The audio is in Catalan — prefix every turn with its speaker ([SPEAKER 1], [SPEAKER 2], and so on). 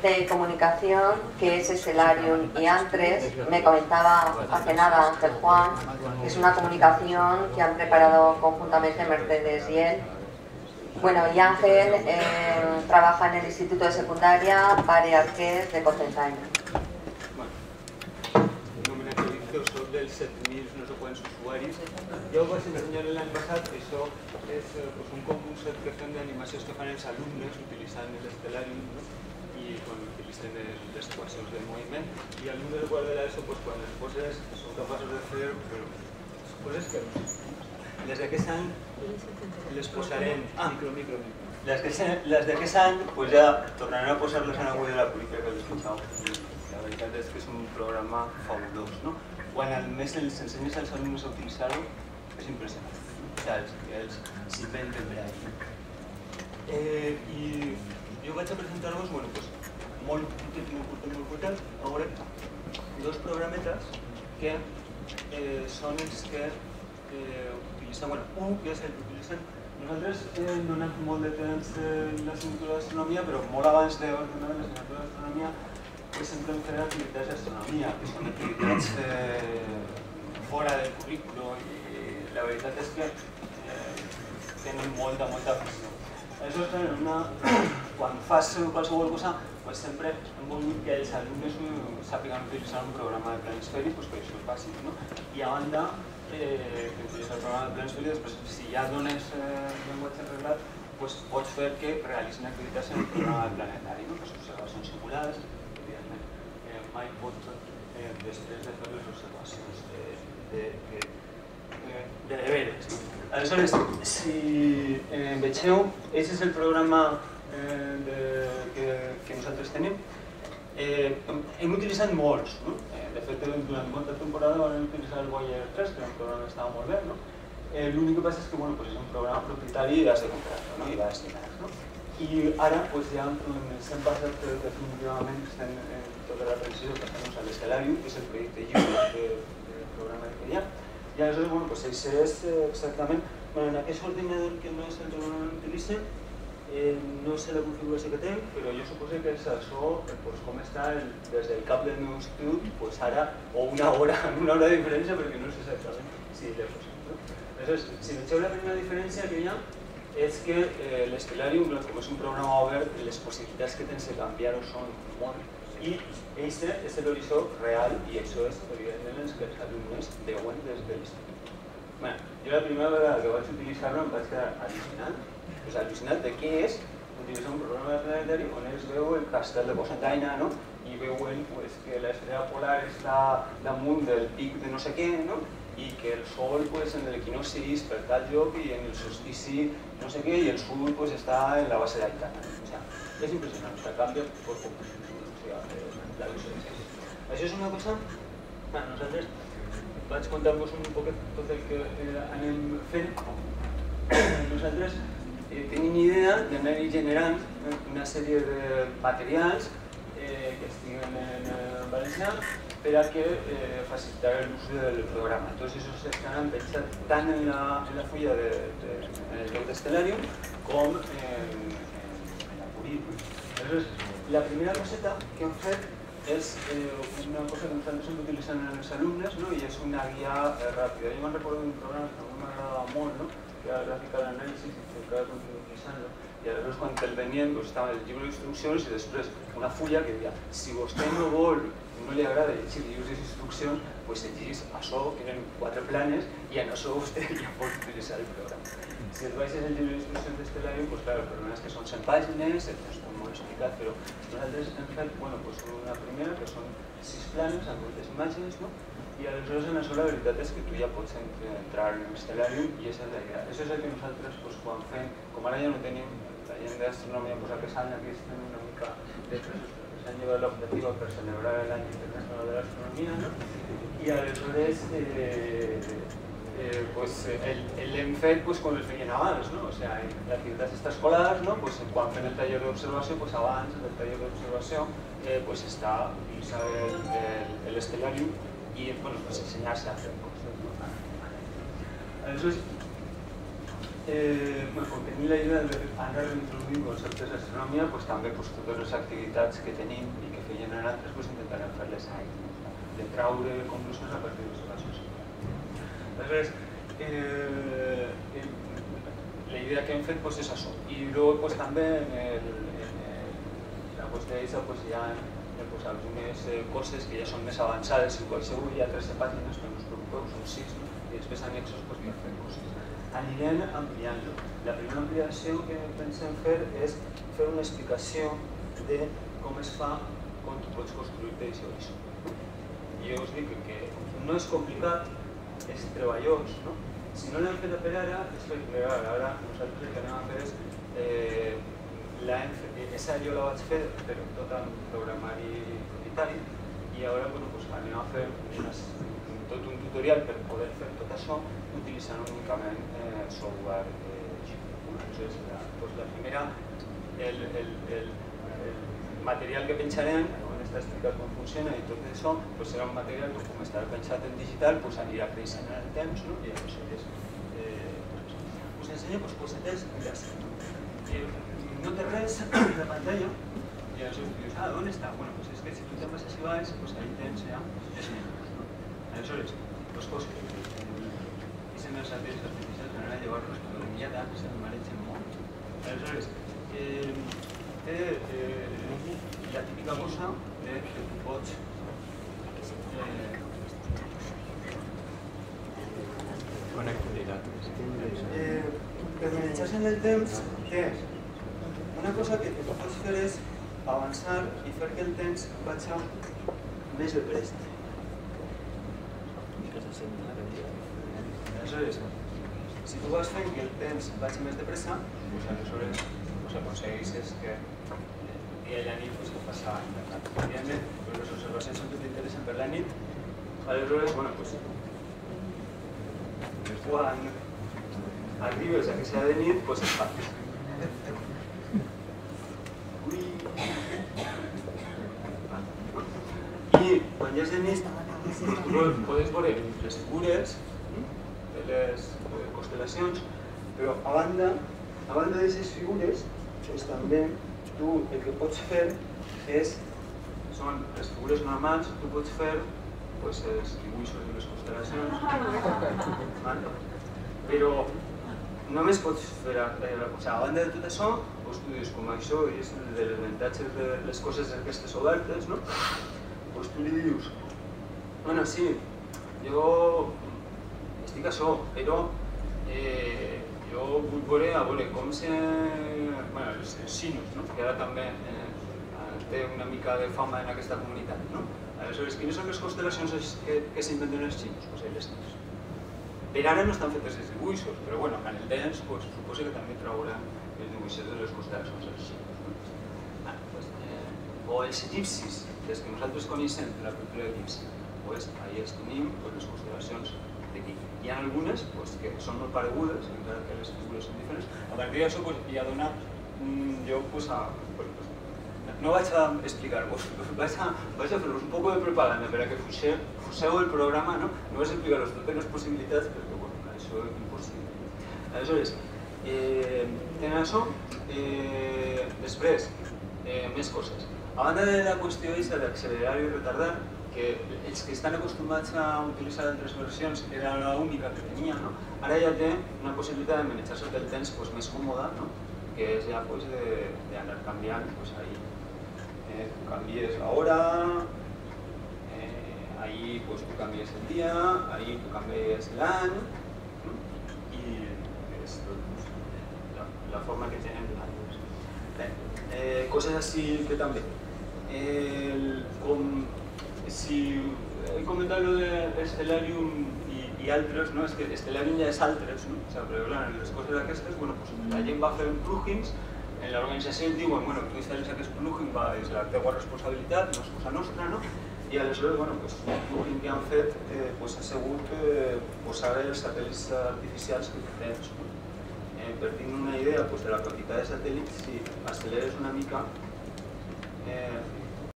[SPEAKER 1] de comunicación, que es Stellarium y Antres. Me comentaba hace nada Ángel Juan, que es una comunicación que han preparado conjuntamente Mercedes y él. Bueno, y Ángel trabaja en el Instituto de Secundaria Pare Arqués de Cocentaina.
[SPEAKER 2] Soc dels 7.000 no sé quants usuaris. Ja ho vaig ensenyar l'any passat, això és un concept que fem d'animacions que fan els alumnes utilitzant l'Stellarium i quan utilitzen les equacions del moviment, i alumnes de quart de l'ESO, quan les poses, són capaços de fer coses que les d'aquest any les posarem... micro. Les d'aquest any ja tornarem a posar-les en avui de la política que l'escoltau. La veritat és que és un programa fabulós, no? Quan a més els ensenyes als alumnes a utilitzar-ho, és impressionant. Ells s'hi inventen per ahí. I jo vaig a presentar-vos, molt curtet, ara, dos programetes que són els que utilitzen, un que és el que utilitzen. Nosaltres hem donat molt de temps en l'assignatura d'astronomia, però molt abans d'ordenar l'assignatura d'astronomia sempre hem fet activitats d'astronomia, que són activitats fora del currículum, i la veritat és que tenen molta afició. Aleshores, quan fas qualsevol cosa, sempre hem volgut que els alumnes sàpiguen utilitzar un programa de planisferi, que això és bàsic, i a banda d'utilitzar el programa de planisferi, després, si ja dones llenguatge reglat, pots fer que realitzin activitats en el programa de planetari, que són observacions simulades. Mai pot, després de fer les observacions de deberes. Aleshores, si vegeu, aquest és el programa que nosaltres tenim. Hem utilitzat molts. De fet, durant molta temporada vam utilitzar el Voyager 3, que era un programa que estava molt bé. L'únic que passa és que és un programa propietari i has de comprar-lo i vas destinar-lo. I ara ja s'han passat definitivament, estem en tota la transició, passant a l'Stellarium, que és el projecte lliure del programa que hi ha. I aleshores, això és exactament, en aquest ordinador que no és el que normalment utilitzen, no sé la configuració que té, però jo suposo que és això, com està des del cap del meu institut, ara, o una hora de diferència, perquè no sé exactament si l'he posat. Aleshores, si vegeu la primera diferència que hi ha, és que l'Stellarium, com és un programa obert, les possibilitats que tens de canviar-ho són molt. I aquest és l'horitzó real, i això és, evidentment, el que els alumnes veuen des de l'institut. Jo la primera vegada que vaig utilitzar-lo em vaig quedar al·lucinat de què és utilitzar un programa de planetari on es veu el castell de Cocentaina i veuen que l'estrella polar està damunt del pic de no sé què, i que el sol en l'equinoci per tal lloc i en el solstici no sé què, i el sud està en la base d'Aitana. És impressionant, canvia per complet la visualització. Això és una cosa, nosaltres vaig contar-vos un poquet tot el que anem fent. Nosaltres tenim idea d'anar generant una sèrie de materials que estiguen en valencià per a que facilitar l'ús del programa. Tots aquests estaran pensats tant en la fulla en el lloc d'Stellarium com en la Curie. Aleshores, la primera coseta que hem fet és una cosa que nosaltres hem utilitzat en els alumnes i és una guia ràpida. Jo me'n recordo d'un programa que a mi m'agradava molt, que era el Graphical Analysis, i que encara continuo utilitzant-lo. I aleshores quan te'l venien estava el llibre d'instruccions i després una fulla que deia si vostè no li agrada llegir llibres d'instruccions, llegís això, que eren 4 planes i en això vostè ja pot utilitzar el programa. Si et baixes el llibre d'instruccions d'Stellarium, el problema és que són 100 pàgines, està molt explicat, però nosaltres hem fet una primera que són 6 planes amb moltes imatges, i aleshores en això la veritat és que tu ja pots entrar en Stellarium i aquesta és la idea. Això és el que nosaltres quan fem, com ara ja no tenim la gent d'astronomia aquest any, aquí estem una mica de presos perquè s'han llevat l'optativa per celebrar l'any internacional de l'astronomia, i aleshores l'hem fet com el feien abans, l'activitat extraescolars, quan fem el taller d'observació, abans del taller d'observació està utilitzar l'Stellarium i ensenyar-se a fer coses. Aleshores, Com tenim la idea d'ara d'introduir conceptes d'astronomia, també totes les activitats que tenim i que feien en altres intentarem fer-les ahí, de traure conclusions a partir dels casos. Aleshores, la idea que hem fet és això. I també en la qüestió hi ha algunes coses que ja són més avançades, si qualsevol hi ha 13 pàgines, no us preocupeu, són 6, i després annexos per fer coses. Anirem ampliant-lo. La primera ampliació que pensem fer és fer una explicació de com es fa quan tu pots construir-te aquest horitzó. Jo us dic que no és complicat, és treballós. Si no l'hem fet per ara, és per plegar. Ara nosaltres el que anem a fer és... Esa jo la vaig fer, però tot en programari propietari, i ara anem a fer tot un tutorial per poder fer tot això utilitzant únicament software Aleshores, la primera, el material que pensarem, on està explicat com funciona i tot això, serà un material que com estarà pensat en digital anirà creixent en el temps i aleshores us ensenyo cosetes gràcies. No té res de pantalla i aleshores dius, on està? Bueno, és que si tu te passes i baix, ahí tens ja els menús. Aleshores, les coses i se me'ls satél·lits artificials van a llevar-los per la guiada, que se'l maregen molt. Aleshores, té la típica cosa que tu pots connectivitat. Per manejar-se en el temps, té una cosa que tu pots fer és avançar i fer que el temps vagi més de pressa. Aleshores, si tu vas fent que el temps vagi més de pressa, aleshores aconsegueixes que el dia i la nit es passa internet. Evidentment, les observacions que t'interessen per la nit, aleshores, quan arribes a que s'ha de nit, es fa. I quan ja és de nit, podes veure les figures de les constel·lacions, però a banda d'aquestes figures, també tu el que pots fer són les figures normals, tu pots fer els dibuixos de les constel·lacions, però només pots fer, a banda de tot això, tu dius, com això és de les avantatges de les coses aquestes obertes, tu li dius, bueno, sí, jo estic això, però jo vull veure com els sinus, que ara també té una mica de fama en aquesta comunitat. Aleshores, quines són les constel·lacions que s'inventen els xinos? Les xinos. Per ara no estan fetes els dibuixos, però en el temps suposo que també trauran els dibuixos de les constel·lacions dels xinos. O els egipcis, des que nosaltres coneixem la cultura egípcia, ahí els tenim les constel·lacions d'aquí. Hi ha algunes que són molt paregudes, encara que les figures són diferents. A partir d'això ja dona, jo no vaig a explicar-vos, vaig a fer-vos un poc de propaganda per a que fuseu el programa, no vaig a explicar-vos totes les possibilitats, perquè això és impossible. Aleshores, tenen això, després, més coses. A banda de la qüestió d'accelerar i retardar, que els que estan acostumats a utilitzar altres versions era l'única que tenia, ara ja té una possibilitat de manejar-se el temps més còmoda, que és ja d'anar canviant ahí. Tu canvies l'hora, ahí tu canvies el dia, ahí tu canvies l'any, i és la forma que tenen coses així que també. Si he comentat lo de Stellarium i altres, és que Stellarium ja és altres, però les coses aquestes, la gent va fer plugins, en l'organització et diuen, tu instal·les aquest plugin, és la teva responsabilitat, no és cosa nostra, i aleshores, el plugin que han fet ha sigut posar els satèl·lits artificials que tens. Per tenir una idea de la quantitat de satèl·lits, si acceleres una mica,